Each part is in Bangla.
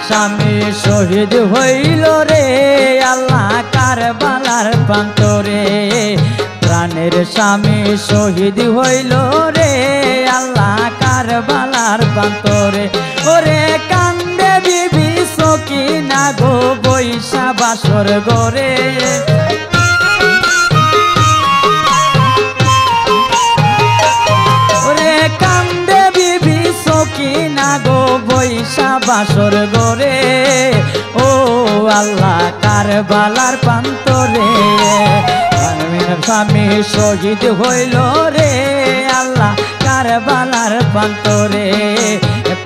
স্বামী শহীদ হইল রে আল্লাহ কারবালার প্রান্তরে। প্রাণের স্বামী শহীদ হইল রে আল্লাহ কারবালার প্রান্তরে। ওরে কান্দে বিবি সকিনা গো বৈশা বাসর গরে। ওরে কান্দে বিবি সকিনা গো বৈশা বাসর গরে। ও আল্লাহ কারবালার প্রান্তরে স্বামী শহীদ হইল রে আল্লাহ কারবালার প্রান্তরে।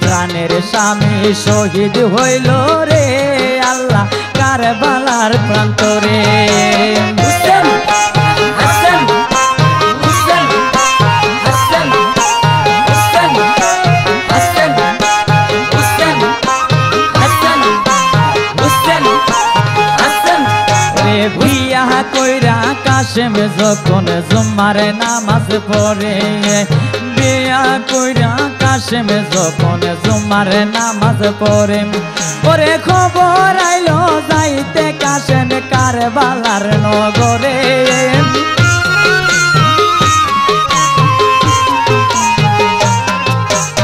প্রাণের স্বামী শহীদ হইল রে আল্লাহ কারবালার প্রান্তরে। কাশেম যখন জুম্মার নামাজ পড়ে, বিয়া কইরা কাশেম যখন জুম্মার নামাজ পড়ে। ওরে খবর আইলো যাইতে কাশেম কারবালার নগরে।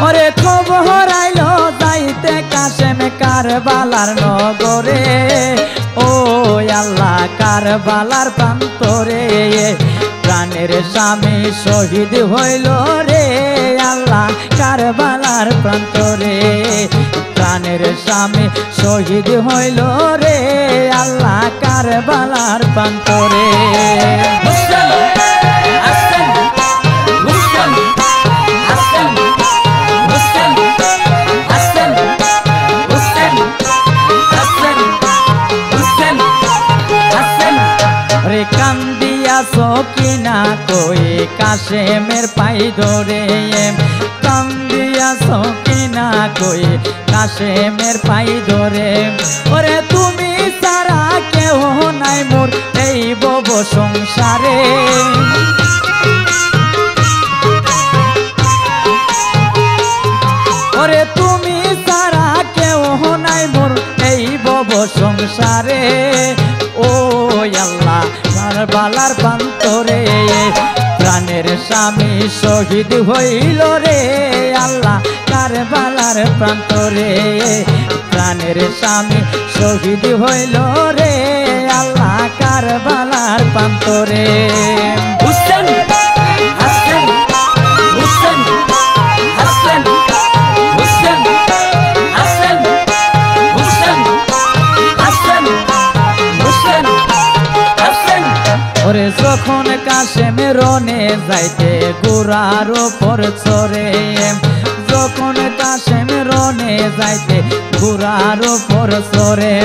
ওরে খবর আইলো যাইতে কাশেম কারবালার নগরে। ও আল্লাহ কারবালার প্রান্তরে প্রাণের স্বামী শহীদ হইল রে আল্লাহ কারবালার প্রান্তরে। প্রাণের স্বামী শহীদ হইল রে আল্লাহ কারবালার প্রান্তরে। কান্দিয়া সকিনা কই কাশেমের পাই ধরে। কান্দিয়া সকিনা কই কাশেমের পাই ধরে। ওরে তুমি সারা কেউ নাই মোর এই বব সংসারে। ওরে তুমি সারা কেউ নাই মোর এই বব সংসারে। ও আল্লাহ কারবালার প্রান্তরে প্রাণের স্বামী শহীদ হইল রে আল্লাহ কারবালার প্রান্তরে। প্রাণের স্বামী শহীদ হইল রে আল্লাহ কারবালার প্রান্তরে। ওরে যখন কাশেম রনে যাইতে গোড়ার ওপর চড়ে। যখন কাশেম রনে যাইতে গোড়ার ওপর চড়ে।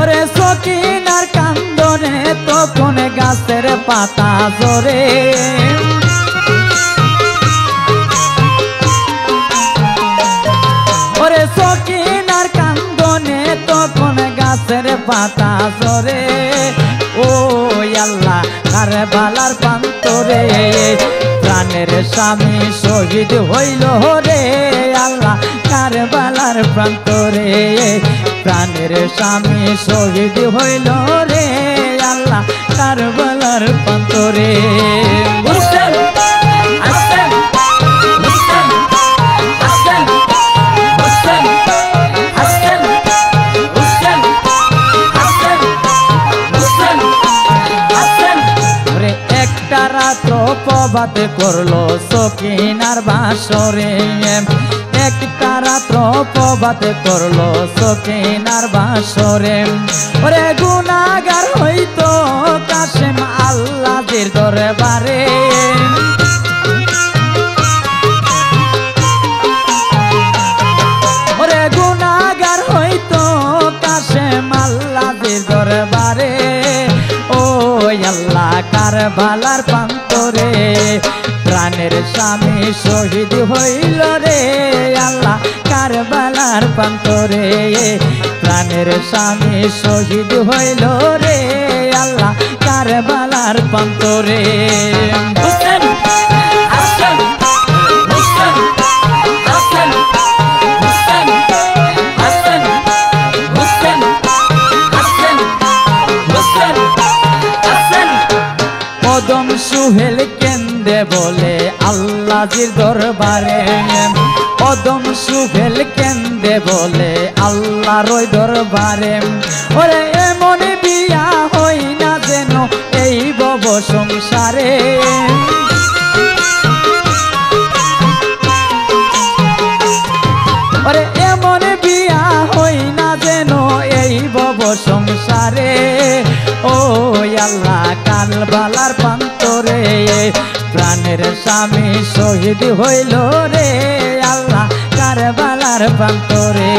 ওরে সকিনার কান্দনে তখন গাছের পাতা ঝরে। ওরে সকিনার কান্দনে তখন গাছের পাতা ঝরে। ও আল্লাহ কারবালার প্রান্তরে প্রাণের স্বামী শহীদ হইল রে আল্লাহ কারবালার প্রান্তরে। প্রাণের স্বামী শহীদ হইল রে আল্লাহ কারবালার প্রান্তরে। প্রবাদ করলো সকিনার বাসরে। একটা রাত্র প্রবাদ করলো সকিনার বাসরে। ওরে গুনাহগার হইতো কাশেম আল্লাহর দরবারে। ওরে গুনাহগার হইতো কাশেম আল্লাহর দরবারে। ও আল্লাহ কারবালার প্রান্তরে প্রাণের স্বামী শহীদ হইল রে আল্লাহ কারবালার প্রান্তরে। প্রাণের স্বামী শহীদ হইল রে আল্লাহ কারবালার প্রান্তরে। কেন্দে বলে আল্লাহজির দরবারে কদম সুহেল কেন্দে বলে আল্লাহর ওই দরবারে ওরে এমন বিয়া হই না যেন এই ভব সংসারে ওরে এমন বিয়া হই না যেন এই ভব সংসারে ও আল্লাহ কারবালার প্রান্তরে প্রাণের স্বামী শহীদ হইল রে আল্লাহ কারবালার প্রান্তরে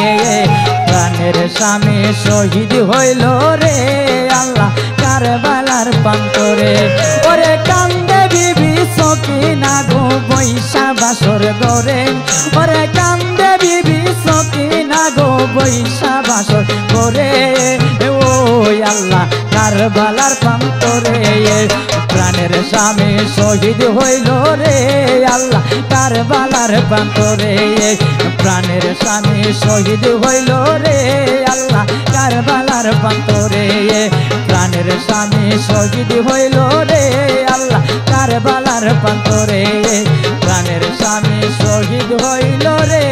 প্রাণের স্বামী শহীদ হইল রে আল্লাহ কারবালার প্রান্তরে ওরে কান্দে বিবি সকিনা গো বৈশা বাসর গরে ওরে কান্দে বিবি সকিনা গো বৈশা বাসর গরে ও আল্লাহ কারবালার প্রান্তরে প্রাণের স্বামী শহীদ হইল রে আল্লাহ কারবালার প্রান্তরে প্রাণের স্বামী শহীদ হইল রে আল্লাহ কারবালার প্রান্তরে প্রাণের স্বামী শহীদ হইল রে আল্লাহ কারবালার প্রান্তরে প্রাণের স্বামী শহীদ হইল রে